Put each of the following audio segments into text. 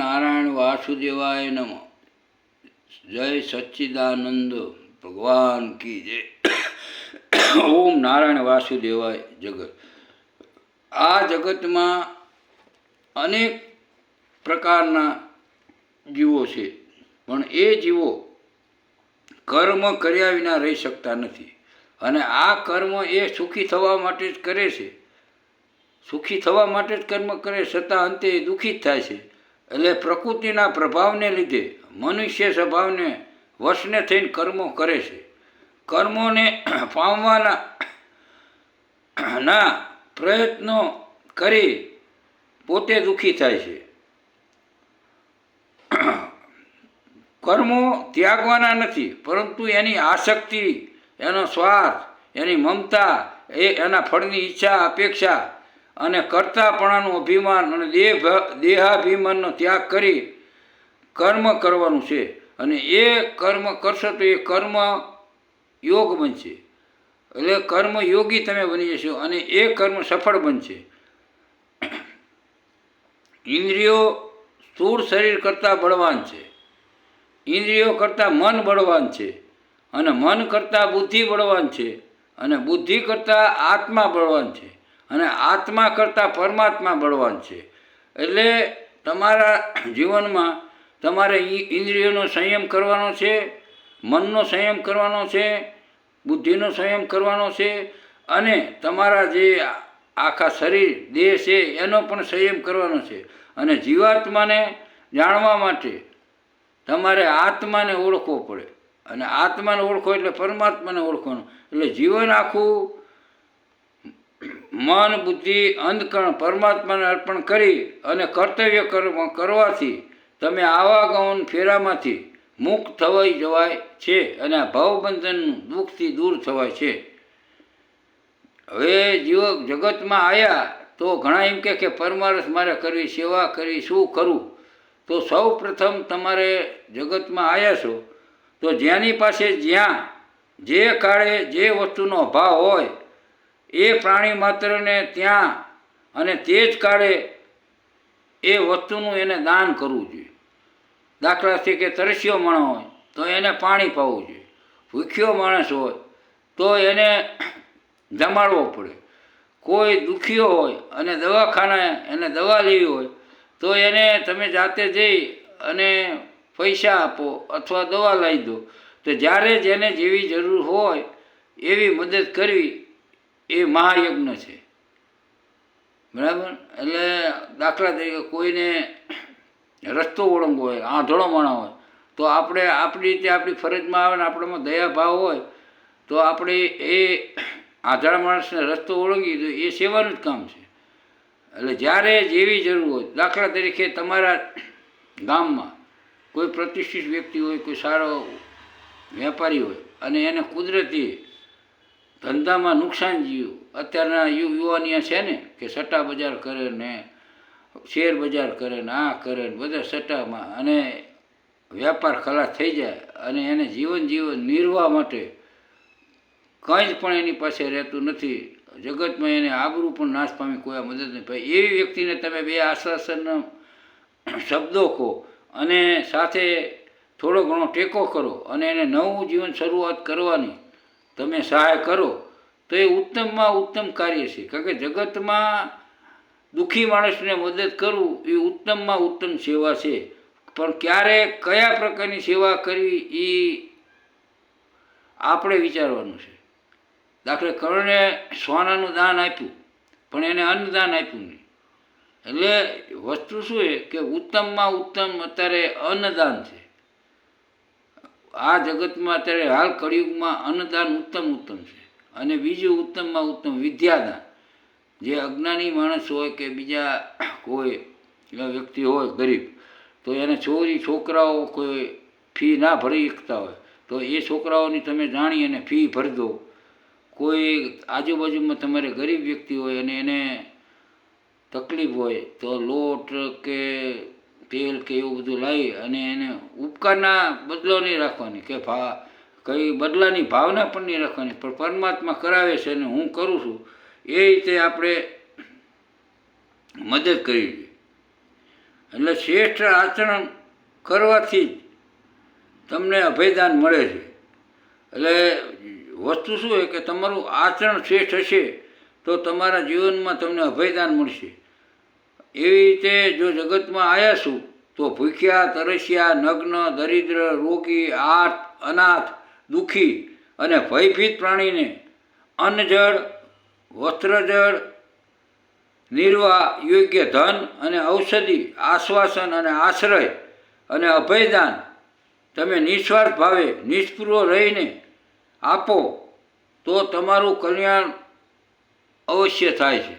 નારાયણ વાસુદેવાય નમઃ. જય સચ્ચિદાનંદ ભગવાન કી જય. ઓમ નારાયણ વાસુદેવાય જગત. આ જગતમાં અનેક પ્રકારના જીવો છે, પણ એ જીવો કર્મ કર્યા વિના રહી શકતા નથી. અને આ કર્મ એ સુખી થવા માટે જ કરે છે. સુખી થવા માટે જ કર્મ કરે, છતાં અંતે એ દુઃખી જ થાય છે. એટલે પ્રકૃતિના પ્રભાવને લીધે મનુષ્ય સ્વભાવને વશને થઈને કર્મો કરે છે. કર્મોને પામવાના પ્રયત્નો કરી પોતે દુઃખી થાય છે. કર્મો ત્યાગવાના નથી, પરંતુ એની આસક્તિ, એનો સ્વાર્થ, એની મમતા, એના ફળની ઈચ્છા, અપેક્ષા અને કર્તાપણાનું અભિમાન અને દેહાભિમાનનો ત્યાગ કરી કર્મ કરવાનું છે. અને એ કર્મ કરશો તો એ કર્મ યોગ બનશે. એટલે કર્મ યોગી તમે બની જશો અને એ કર્મ સફળ બનશે. ઇન્દ્રિયો સ્થૂળ શરીર કરતાં બળવાન છે. ઇન્દ્રિયો કરતાં મન બળવાન છે, અને મન કરતાં બુદ્ધિ બળવાન છે, અને બુદ્ધિ કરતાં આત્મા બળવાન છે, અને આત્મા કરતાં પરમાત્મા બળવાન છે. એટલે તમારા જીવનમાં તમારે ઇન્દ્રિયોનો સંયમ કરવાનો છે, મનનો સંયમ કરવાનો છે, બુદ્ધિનો સંયમ કરવાનો છે, અને તમારા જે આખા શરીર દેહ છે એનો પણ સંયમ કરવાનો છે. અને જીવાત્માને જાણવા માટે તમારે આત્માને ઓળખવો પડે, અને આત્માને ઓળખો એટલે પરમાત્માને ઓળખવાનું. એટલે જીવન આખું મન, બુદ્ધિ, અંતકરણ પરમાત્માને અર્પણ કરી અને કર્તવ્ય કરવાથી તમે આવાગમન ફેરામાંથી મુક્ત થવાઈ જવાય છે, અને આ ભવબંધનનું દુઃખથી દૂર થવાય છે. હવે જગતમાં આવ્યા તો ઘણા એમ કે પરમારથ મારે કરવી, સેવા કરવી, શું કરવું? તો સૌ પ્રથમ તમારે જગતમાં આવ્યા છો તો જેની પાસે જ્યાં જે કાળે જે વસ્તુનો અભાવ હોય એ પ્રાણી માત્રને ત્યાં અને તે જ કાળે એ વસ્તુનું એને દાન કરવું જોઈએ. દાખલાથી કે તરસ્યો માણસ હોય તો એને પાણી પાવું જોઈએ. ભૂખ્યો માણસ હોય તો એને જમાડવો પડે. કોઈ દુખ્યો હોય અને દવાખાને એને દવા લેવી હોય તો એને તમે જાતે જઈ અને પૈસા આપો અથવા દવા લાવી દો. તો જ્યારે જેને જેવી જરૂર હોય એવી મદદ કરવી એ મહાયજ્ઞ છે. બરાબર? એટલે દાખલા તરીકે કોઈને રસ્તો ઓળંગવો હોય, આંધળો માણસ હોય, તો આપણે આપણી રીતે આપણી ફરજમાં આવે ને આપણામાં દયાભાવ હોય તો આપણે એ આંધળા માણસને રસ્તો ઓળંગી દો, એ સેવાનું જ કામ છે. એટલે જ્યારે જેવી જરૂર હોય, દાખલા તરીકે તમારા ગામમાં કોઈ પ્રતિષ્ઠિત વ્યક્તિ હોય, કોઈ સારો વેપારી હોય અને એને કુદરતી ધંધામાં નુકસાન જીવ્યું. અત્યારના યુવાનીયા છે ને કે સટ્ટા બજાર કરે ને શેર બજાર કરે ને આ કરે ને બધા સટ્ટામાં, અને વેપાર ખલાસ થઈ જાય અને એને જીવન નિર્વાહ માટે કંઈ જ પણ એની પાસે રહેતું નથી. જગતમાં એને આબરૂ પણ નાશ પામી, કોઈ મદદ નહીં પાય. એવી વ્યક્તિને તમે બે આશ્વાસનના શબ્દો કહો અને સાથે થોડો ઘણો ટેકો કરો અને એને નવું જીવન શરૂઆત કરવાની તમે સહાય કરો તો એ ઉત્તમમાં ઉત્તમ કાર્ય છે. કારણ કે જગતમાં દુઃખી માણસને મદદ કરવું એ ઉત્તમમાં ઉત્તમ સેવા છે. પણ ક્યારે કયા પ્રકારની સેવા કરવી એ આપણે વિચારવાનું છે. દાખલે કર્ણે સોનાનું દાન આપ્યું પણ એને અન્નદાન આપ્યું નહીં. એટલે વસ્તુ શું છે કે ઉત્તમમાં ઉત્તમ અત્યારે અન્નદાન છે. આ જગતમાં અત્યારે હાલ કળિયુગમાં અન્નદાન ઉત્તમ છે. અને બીજું ઉત્તમમાં ઉત્તમ વિદ્યાદાન. જે અજ્ઞાની માણસ હોય કે બીજા કોઈ વ્યક્તિ હોય ગરીબ, તો એને છોકરાઓ કોઈ ફી ના ભરી શકતા હોય તો એ છોકરાઓની તમે જાણી અને ફી ભરી દો. કોઈ આજુબાજુમાં તમારે ગરીબ વ્યક્તિ હોય અને એને તકલીફ હોય તો લોટ કે તેલ કે એવું બધું લાવી અને એને ઉપકારના બદલો નહીં રાખવાની કે કંઈ બદલાની ભાવના પણ નહીં રાખવાની, પણ પરમાત્મા કરાવે છે અને હું કરું છું એ રીતે આપણે મદદ કરવી જોઈએ. એટલે શ્રેષ્ઠ આચરણ કરવાથી જ તમને અભયદાન મળે છે. એટલે વસ્તુ શું છે કે તમારું આચરણ શ્રેષ્ઠ હશે તો તમારા જીવનમાં તમને અભયદાન મળશે. એવી રીતે જો જગતમાં આવ્યા છું તો ભૂખ્યા, તરસ્યા, નગ્ન, દરિદ્ર, રોગી, આર્ત, અનાથ, દુઃખી અને ભયભીત પ્રાણીને અન્નજળ, વસ્ત્રજળ, નિર્વાહ, યોગ્ય ધન અને ઔષધિ, આશ્વાસન અને આશ્રય અને અભયદાન તમે નિસ્વાર્થ ભાવે નિષ્પૃહ રહીને આપો તો તમારું કલ્યાણ અવશ્ય થાય છે.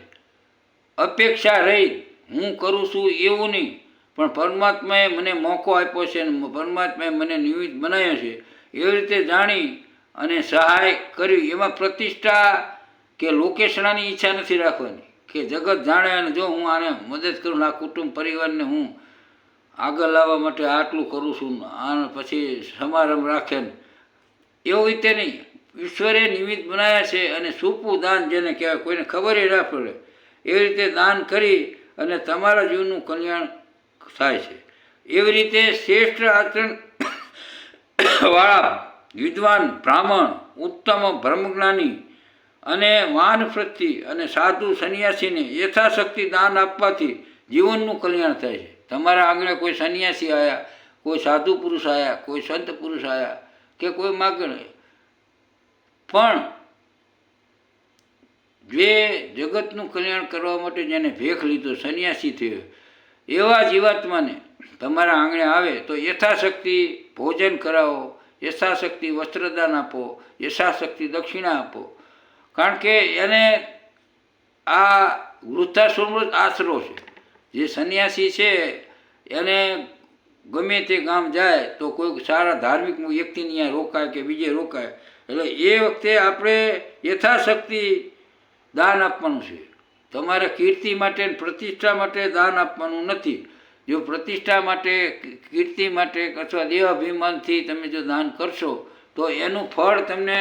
અપેક્ષા રહી હું કરું છું એવું નહીં, પણ પરમાત્માએ મને મોકો આપ્યો છે અને પરમાત્માએ મને નિમિત્ત બનાવ્યો છે એવી રીતે જાણી અને સહાય કરી. એમાં પ્રતિષ્ઠા કે લોકેશણાની ઈચ્છા નથી રાખવાની કે જગત જાણે અને જો હું આને મદદ કરું, આ કુટુંબ પરિવારને હું આગળ લાવવા માટે આટલું કરું છું, આને પછી સમારંભ રાખે ને એવું રીતે નહીં. ઈશ્વરે નિમિત્ત બનાવ્યા છે અને સૂપું દાન જેને કહેવાય, કોઈને ખબર ના પડે એવી રીતે દાન કરી અને તમારા જીવનનું કલ્યાણ થાય છે. એવી રીતે શ્રેષ્ઠ આચરણ વાળા વિદ્વાન બ્રાહ્મણ, ઉત્તમ બ્રહ્મજ્ઞાની અને વાનપ્રસ્થી અને સાધુ સંન્યાસીને યથાશક્તિ દાન આપવાથી જીવનનું કલ્યાણ થાય છે. તમારા આંગણે કોઈ સંન્યાસી આવ્યા, કોઈ સાધુ પુરુષ આવ્યા, કોઈ સંત પુરુષ આવ્યા કે કોઈ માગણ, પણ જે જગતનું કલ્યાણ કરવા માટે જેને ભેખ લીધો, સંન્યાસી થયો, એવા જીવાત્માને તમારા આંગણે આવે તો યથાશક્તિ ભોજન કરાવો, યથાશક્તિ વસ્ત્રદાન આપો, યથાશક્તિ દક્ષિણા આપો. કારણ કે એને આ વૃદ્ધાશ્રમનો જ આશરો છે. જે સંન્યાસી છે એને ગમે તે ગામ જાય તો કોઈ સારા ધાર્મિક વ્યક્તિને અહીંયા રોકાય કે બીજે રોકાય, એટલે એ વખતે આપણે યથાશક્તિ દાન આપવાનું છે. તમારે કીર્તિ માટે પ્રતિષ્ઠા માટે દાન આપવાનું નથી. જો પ્રતિષ્ઠા માટે, કીર્તિ માટે અથવા દેહાભિમાનથી તમે જો દાન કરશો તો એનું ફળ તમને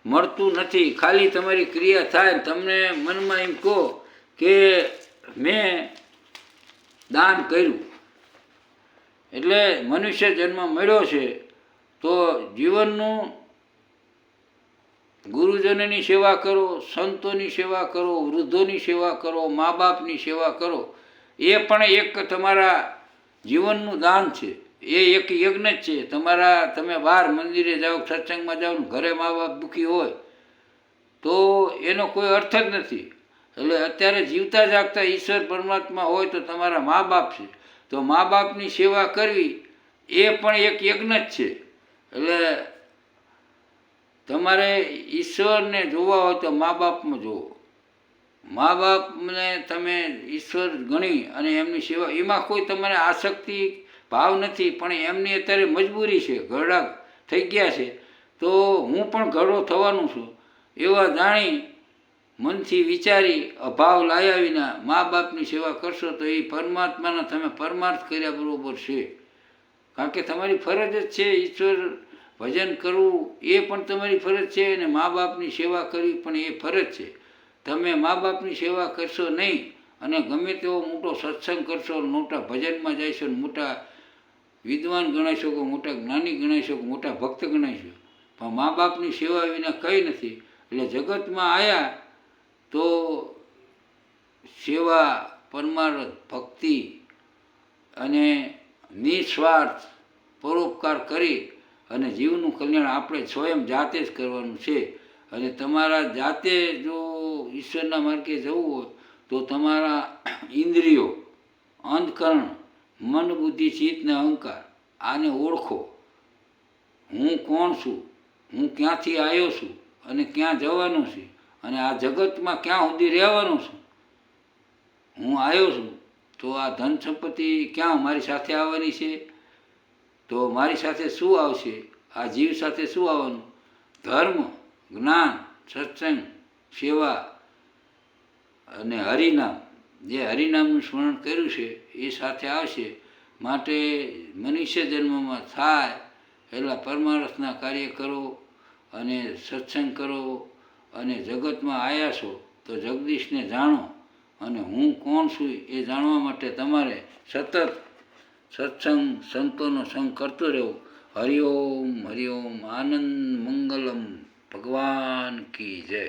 મળતું નથી. ખાલી તમારી ક્રિયા થાય, તમને મનમાં એમ કહો કે મેં દાન કર્યું. એટલે મનુષ્ય જન્મ મળ્યો છે તો જીવનનું ગુરુજનોની સેવા કરો, સંતોની સેવા કરો, વૃદ્ધોની સેવા કરો, મા બાપની સેવા કરો. એ પણ એક તમારા જીવનનું દાન છે. એ એક યજ્ઞ જ છે. તમે બહાર મંદિરે જાઓ, સત્સંગમાં જાઓ, ઘરે મા બાપ દુઃખી હોય તો એનો કોઈ અર્થ જ નથી. એટલે અત્યારે જીવતા જાગતા ઈશ્વર પરમાત્મા હોય તો તમારા મા બાપ છે, તો મા બાપની સેવા કરવી એ પણ એક યજ્ઞ જ છે. એટલે તમારે ઈશ્વરને જોવા હોય તો મા બાપમાં જુઓ. મા બાપને તમે ઈશ્વર ગણી અને એમની સેવા, એમાં કોઈ તમારે આસક્તિ ભાવ નથી, પણ એમની અત્યારે મજબૂરી છે, ઘરડા થઈ ગયા છે તો હું પણ ઘરડો થવાનું છું એવા જાણી મનથી વિચારી અભાવ લાયા વિના મા બાપની સેવા કરશો તો એ પરમાત્માના તમે પરમાર્થ કર્યા બરોબર છે. કારણ કે તમારી ફરજ જ છે ઈશ્વર ભજન કરવું, એ પણ તમારી ફરજ છે અને મા બાપની સેવા કરવી પણ એ ફરજ છે. તમે મા બાપની સેવા કરશો નહીં અને ગમે તેવો મોટો સત્સંગ કરશો, મોટા ભજનમાં જઈશો, મોટા વિદ્વાન ગણાઈ શકો, મોટા જ્ઞાની ગણાઈ શકો, મોટા ભક્ત ગણાઈ શકો, પણ મા બાપની સેવા વિના કંઈ નથી. એટલે જગતમાં આવ્યા તો સેવા, પરમાર્થ, ભક્તિ અને નિસ્વાર્થ પરોપકાર કરી અને જીવનું કલ્યાણ આપણે સ્વયં જાતે જ કરવાનું છે. અને તમારા જાતે જો ઈશ્વરના માર્ગે જવું હોય તો તમારા ઇન્દ્રિયો, અંતકરણ, મન, બુદ્ધિ, ચિત્ત ને અહંકાર, આને ઓળખો. હું કોણ છું, હું ક્યાંથી આવ્યો છું અને ક્યાં જવાનું છે, અને આ જગતમાં ક્યાં સુધી રહેવાનું છું. હું આવ્યો છું તો આ ધન સંપત્તિ ક્યાં મારી સાથે આવવાની છે, તો મારી સાથે શું આવશે, આ જીવ સાથે શું આવવાનું, ધર્મ, જ્ઞાન, સત્સંગ, સેવા અને હરિનામ, જે હરિનામનું સ્મરણ કર્યું છે એ સાથે આવશે. માટે મનુષ્ય જન્મમાં થાય એટલા પરમાર્થના કાર્ય કરો અને સત્સંગ કરો અને જગતમાં આવ્યા છો તો જગદીશને જાણો અને હું કોણ છું એ જાણવા માટે તમારે સતત સત્સંગ સંતોનો સંગ કરતો રહેવો. હરિઓમ હરિઓમ. આનંદ મંગલમ. ભગવાન કી જય.